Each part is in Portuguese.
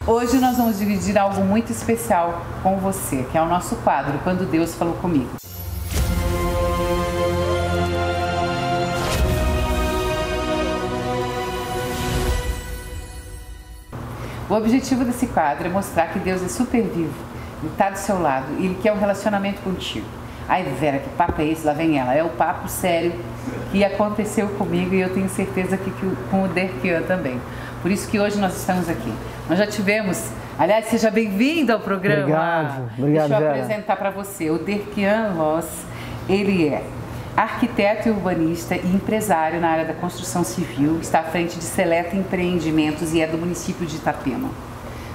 Hoje nós vamos dividir algo muito especial com você, que é o nosso quadro, Quando Deus Falou Comigo. O objetivo desse quadro é mostrar que Deus é super vivo, Ele está do seu lado e Ele quer um relacionamento contigo. Ai, Vera, que papo é esse? Lá vem ela. É o papo sério que aconteceu comigo e eu tenho certeza que com o Derkian também. Por isso que hoje nós estamos aqui. Nós já tivemos... Aliás, seja bem-vindo ao programa. Obrigado, Deixa eu Vera. apresentar para você. O Derkian Loss, ele é arquiteto e urbanista e empresário na área da construção civil, está à frente de Seleta Empreendimentos e é do município de Itapema.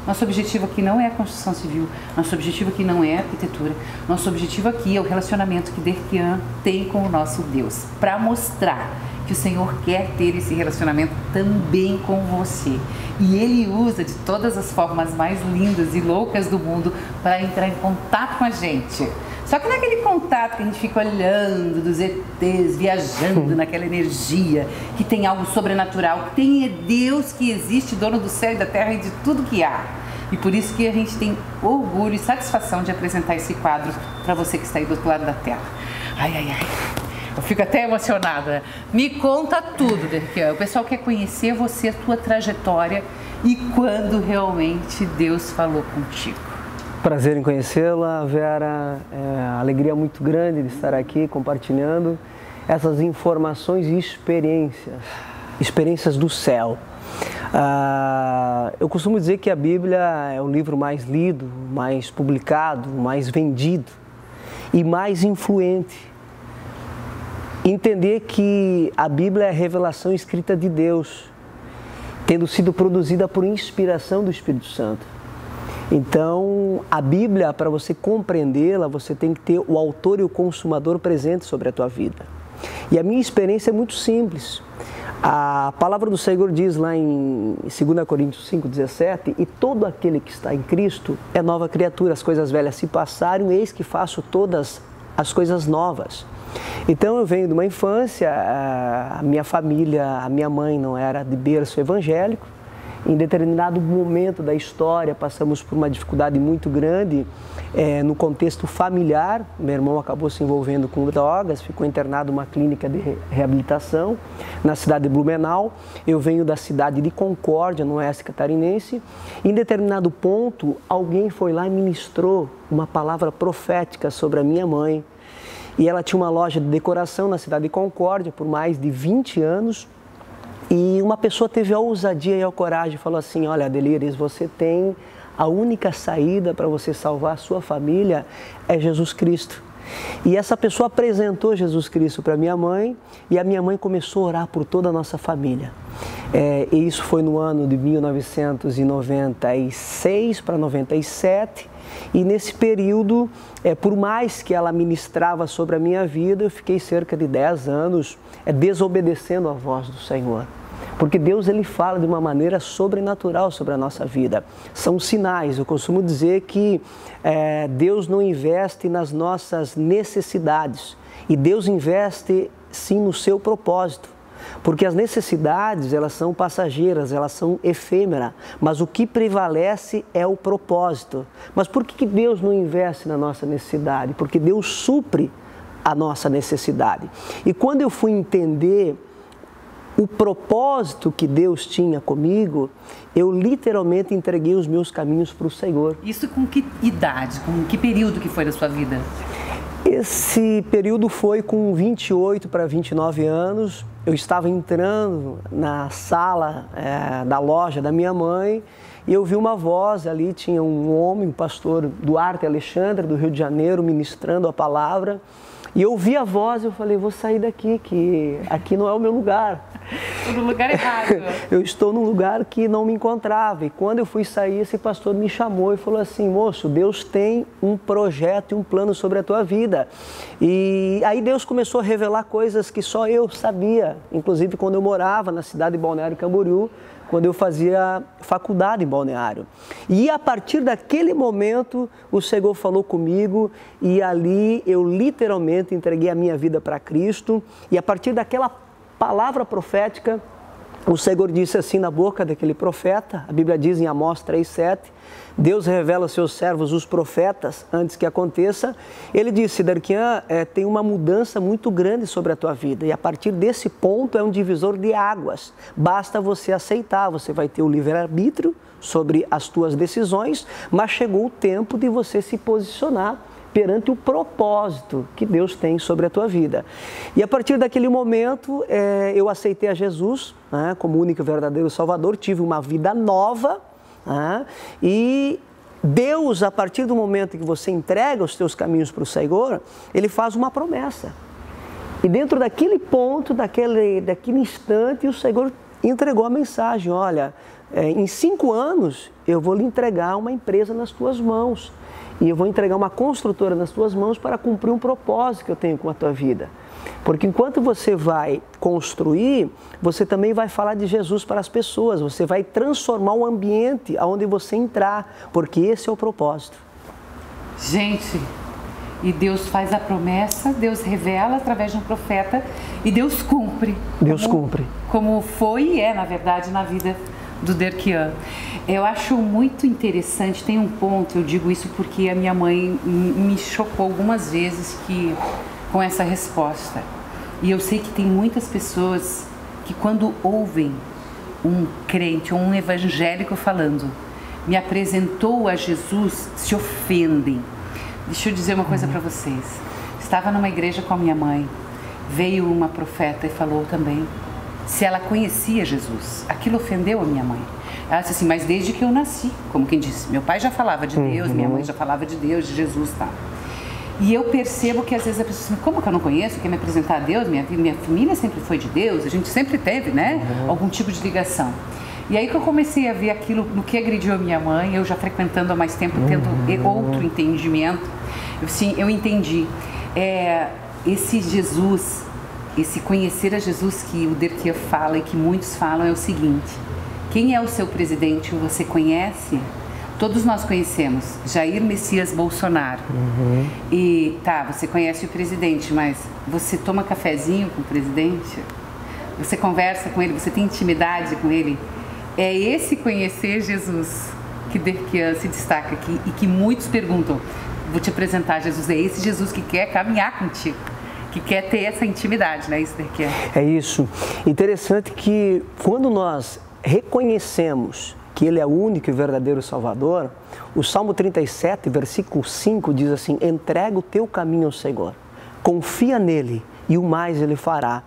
Nosso objetivo aqui não é a construção civil, nosso objetivo aqui não é a arquitetura, nosso objetivo aqui é o relacionamento que Derkian tem com o nosso Deus, para mostrar que o Senhor quer ter esse relacionamento também com você. E Ele usa de todas as formas mais lindas e loucas do mundo para entrar em contato com a gente. Só que não é aquele contato que a gente fica olhando dos ETs, viajando naquela energia, que tem algo sobrenatural, que tem Deus que existe, dono do céu e da terra e de tudo que há. E por isso que a gente tem orgulho e satisfação de apresentar esse quadro para você que está aí do outro lado da tela. Ai, ai, ai, eu fico até emocionada. Me conta tudo, Derkian. O pessoal quer conhecer você, a tua trajetória e quando realmente Deus falou contigo. Prazer em conhecê-la, Vera. É alegria muito grande de estar aqui compartilhando essas informações e experiências do céu. Eu costumo dizer que a Bíblia é o livro mais lido, mais publicado, mais vendido e mais influente. Entender que a Bíblia é a revelação escrita de Deus, tendo sido produzida por inspiração do Espírito Santo. Então, a Bíblia, para você compreendê-la, você tem que ter o autor e o consumador presente sobre a tua vida. E a minha experiência é muito simples. A palavra do Senhor diz lá em 2 Coríntios 5,17: e todo aquele que está em Cristo é nova criatura, as coisas velhas se passaram, eis que faço todas as coisas novas. Então eu venho de uma infância, a minha família, a minha mãe não era de berço evangélico. Em determinado momento da história, passamos por uma dificuldade muito grande no contexto familiar. Meu irmão acabou se envolvendo com drogas, ficou internado numa clínica de reabilitação na cidade de Blumenau. Eu venho da cidade de Concórdia, no oeste catarinense. Em determinado ponto, alguém foi lá e ministrou uma palavra profética sobre a minha mãe. E ela tinha uma loja de decoração na cidade de Concórdia por mais de 20 anos. E uma pessoa teve a ousadia e a coragem e falou assim: olha, Adelires, você tem a única saída para você salvar a sua família é Jesus Cristo. E essa pessoa apresentou Jesus Cristo para minha mãe e a minha mãe começou a orar por toda a nossa família. E isso foi no ano de 1996 para 97. E nesse período, por mais que ela ministrava sobre a minha vida, eu fiquei cerca de 10 anos desobedecendo a voz do Senhor. Porque Deus, Ele fala de uma maneira sobrenatural sobre a nossa vida. São sinais. Eu costumo dizer que Deus não investe nas nossas necessidades. E Deus investe, sim, no seu propósito. Porque as necessidades, elas são passageiras, elas são efêmeras, mas o que prevalece é o propósito. Mas por que Deus não investe na nossa necessidade? Porque Deus supre a nossa necessidade. E quando eu fui entender o propósito que Deus tinha comigo, eu literalmente entreguei os meus caminhos para o Senhor. Isso com que idade, com que período que foi da sua vida? Esse período foi com 28 para 29 anos. Eu estava entrando na sala da loja da minha mãe e eu vi uma voz ali, tinha um homem, o pastor Duarte Alexandre, do Rio de Janeiro, ministrando a palavra. E eu ouvi a voz e eu falei: vou sair daqui, que aqui não é o meu lugar. Estou no lugar errado. Eu estou num lugar que não me encontrava. E quando eu fui sair, esse pastor me chamou e falou assim: moço, Deus tem um projeto e um plano sobre a tua vida. E aí Deus começou a revelar coisas que só eu sabia. Inclusive quando eu morava na cidade de Balneário Camboriú, quando eu fazia faculdade em Balneário. E a partir daquele momento, o Senhor falou comigo e ali eu literalmente entreguei a minha vida para Cristo. E a partir daquela palavra profética, o Senhor disse assim na boca daquele profeta, a Bíblia diz em Amós 3,7, Deus revela aos seus servos, os profetas, antes que aconteça. Ele disse, Darkian, tem uma mudança muito grande sobre a tua vida, e a partir desse ponto é um divisor de águas. Basta você aceitar, você vai ter o livre-arbítrio sobre as tuas decisões, mas chegou o tempo de você se posicionar perante o propósito que Deus tem sobre a tua vida. E a partir daquele momento, eu aceitei a Jesus, né, como único e verdadeiro Salvador, tive uma vida nova, né, e Deus, a partir do momento que você entrega os teus caminhos para o Senhor, Ele faz uma promessa. E dentro daquele ponto, daquele instante, o Senhor entregou a mensagem, olha, em 5 anos eu vou lhe entregar uma empresa nas tuas mãos. E eu vou entregar uma construtora nas tuas mãos para cumprir um propósito que eu tenho com a tua vida. Porque enquanto você vai construir, você também vai falar de Jesus para as pessoas. Você vai transformar o ambiente aonde você entrar, porque esse é o propósito. Gente, e Deus faz a promessa, Deus revela através de um profeta e Deus cumpre. Deus cumpre. Como foi e é, na verdade, na vida do Darkian. Eu acho muito interessante, tem um ponto, eu digo isso porque a minha mãe me chocou algumas vezes com essa resposta. E eu sei que tem muitas pessoas que quando ouvem um crente ou um evangélico falando, me apresentou a Jesus, se ofendem. Deixa eu dizer uma coisa para vocês. Estava numa igreja com a minha mãe, veio uma profeta e falou também se ela conhecia Jesus. Aquilo ofendeu a minha mãe. Ela disse assim, mas desde que eu nasci, como quem disse, meu pai já falava de Deus, minha mãe já falava de Deus, de Jesus, tá? E eu percebo que às vezes a pessoa diz, como que eu não conheço, quer me apresentar a Deus? Minha família sempre foi de Deus, a gente sempre teve, né, algum tipo de ligação. E aí que eu comecei a ver aquilo no que agrediu a minha mãe, eu já frequentando há mais tempo, tendo outro entendimento, eu entendi, esse Jesus, esse conhecer a Jesus que o Darkian fala e que muitos falam é o seguinte, quem é o seu presidente, você conhece? Todos nós conhecemos, Jair Messias Bolsonaro. E tá, você conhece o presidente, mas você toma cafezinho com o presidente? Você conversa com ele, você tem intimidade com ele? É esse conhecer Jesus que Darkian se destaca aqui e que muitos perguntam, vou te apresentar Jesus, é esse Jesus que quer caminhar contigo, que quer ter essa intimidade, né, isso Darkian? É isso. Interessante que quando nós reconhecemos que Ele é o único e verdadeiro Salvador, o Salmo 37, versículo 5 diz assim, entrega o teu caminho ao Senhor, confia nele e o mais Ele fará.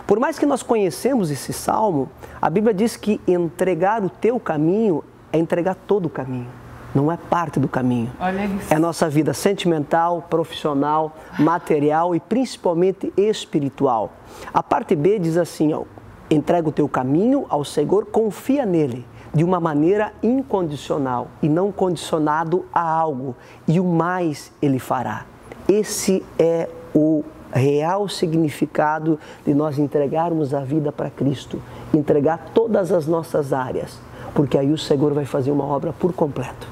Por mais que nós conhecemos esse Salmo, a Bíblia diz que entregar o teu caminho é entregar todo o caminho, não é parte do caminho. Olha isso. É a nossa vida sentimental, profissional, material e principalmente espiritual. A parte B diz assim, ó, entrega o teu caminho ao Senhor, confia nele de uma maneira incondicional e não condicionado a algo, e o mais Ele fará. Esse é o real significado de nós entregarmos a vida para Cristo, entregar todas as nossas áreas, porque aí o Senhor vai fazer uma obra por completo.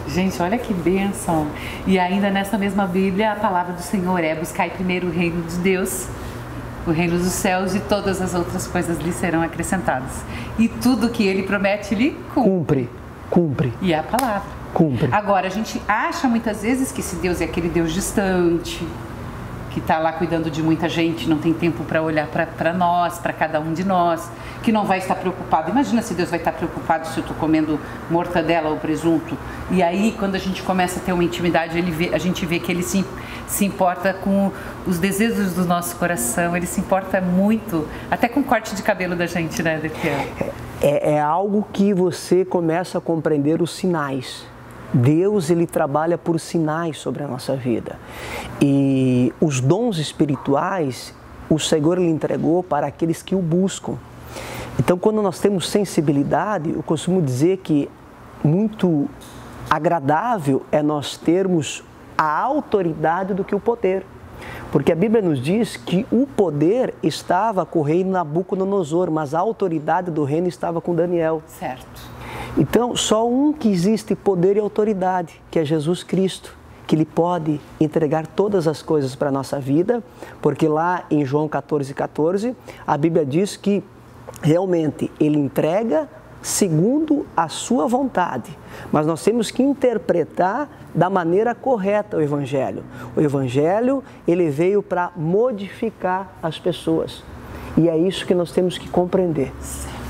Gente, olha que bênção! E ainda nessa mesma Bíblia, a palavra do Senhor é buscar primeiro o reino de Deus, o reino dos céus, e todas as outras coisas lhe serão acrescentadas. E tudo que Ele promete, Ele cumpre. Cumpre. E é a palavra. Cumpre. Agora, a gente acha muitas vezes que esse Deus é aquele Deus distante, que está lá cuidando de muita gente, não tem tempo para olhar para nós, para cada um de nós, que não vai estar preocupado. Imagina se Deus vai estar preocupado se eu estou comendo mortadela ou presunto. E aí, quando a gente começa a ter uma intimidade, a gente vê que Ele se importa com os desejos do nosso coração, Ele se importa muito, até com o corte de cabelo da gente, né, Darkian? É algo que você começa a compreender os sinais. Deus, Ele trabalha por sinais sobre a nossa vida. E os dons espirituais, o Senhor Ele entregou para aqueles que o buscam. Então, quando nós temos sensibilidade, eu costumo dizer que muito agradável é nós termos a autoridade do que o poder. Porque a Bíblia nos diz que o poder estava com o rei Nabucodonosor, mas a autoridade do reino estava com Daniel. Certo. Então, só um que existe poder e autoridade, que é Jesus Cristo, que Ele pode entregar todas as coisas para a nossa vida, porque lá em João 14,14, a Bíblia diz que realmente ele entrega segundo a sua vontade, mas nós temos que interpretar da maneira correta o Evangelho. O Evangelho, ele veio para modificar as pessoas. E é isso que nós temos que compreender. Certo.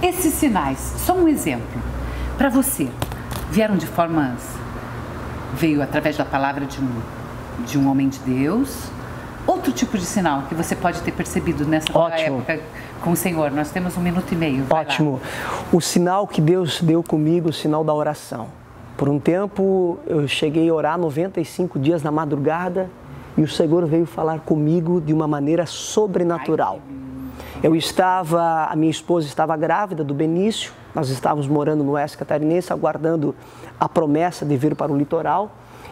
Esses sinais, só um exemplo, para você, vieram de formas, veio através da palavra de um homem de Deus? Outro tipo de sinal que você pode ter percebido nessa época com o Senhor? Nós temos 1 minuto e meio. Ótimo. O sinal que Deus deu comigo, o sinal da oração. Por um tempo eu cheguei a orar 95 dias na madrugada e o Senhor veio falar comigo de uma maneira sobrenatural. A minha esposa estava grávida do Benício, nós estávamos morando no Oeste Catarinense, aguardando a promessa de vir para o litoral.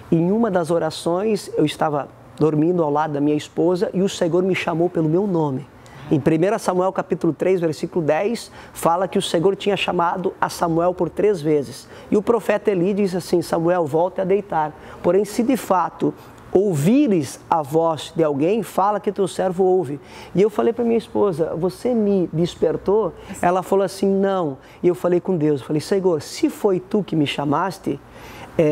E em uma das orações eu estava dormindo ao lado da minha esposa e o Senhor me chamou pelo meu nome. Em 1 Samuel capítulo 3, versículo 10, fala que o Senhor tinha chamado a Samuel por 3 vezes. E o profeta Eli diz assim: Samuel, volte a deitar. Porém, se de fato ouvires a voz de alguém, fala que teu servo ouve. E eu falei para minha esposa: você me despertou? Ela falou assim: não. E eu falei com Deus, falei: Senhor, se foi tu que me chamaste,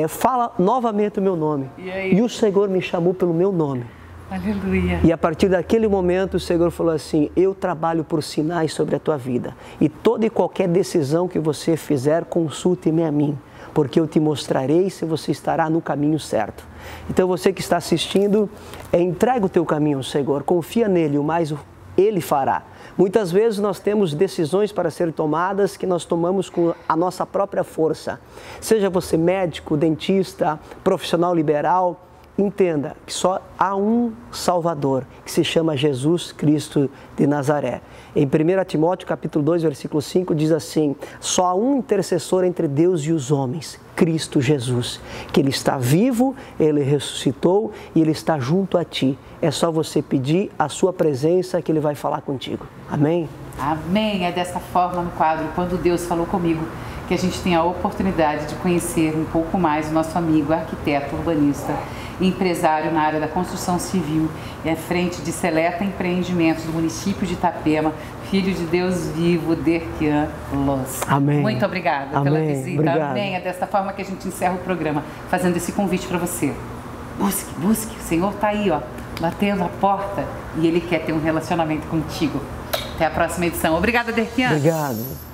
fala novamente o meu nome. E o Senhor me chamou pelo meu nome. Aleluia. E a partir daquele momento o Senhor falou assim: eu trabalho por sinais sobre a tua vida. E toda e qualquer decisão que você fizer, consulte-me a mim, porque eu te mostrarei se você estará no caminho certo. Então você que está assistindo, entrega o teu caminho ao Senhor, confia nele, o mais Ele fará. Muitas vezes nós temos decisões para ser tomadas que nós tomamos com a nossa própria força. Seja você médico, dentista, profissional liberal, entenda que só há um Salvador, que se chama Jesus Cristo de Nazaré. Em 1 Timóteo capítulo 2, versículo 5, diz assim: só há um intercessor entre Deus e os homens, Cristo Jesus, que Ele está vivo, Ele ressuscitou e Ele está junto a ti. É só você pedir a sua presença que Ele vai falar contigo. Amém? Amém. É dessa forma no quadro Quando Deus Falou Comigo que a gente tem a oportunidade de conhecer um pouco mais o nosso amigo arquiteto, urbanista e empresário na área da construção civil e à frente de Seleta Empreendimentos do município de Itapema, filho de Deus vivo, Derkian Loss. Amém. Muito obrigada pela visita. Obrigado. Amém. É desta forma que a gente encerra o programa, fazendo esse convite para você. Busque. O Senhor está aí, ó, batendo a porta e Ele quer ter um relacionamento contigo. Até a próxima edição. Obrigada, Derkian. Obrigado.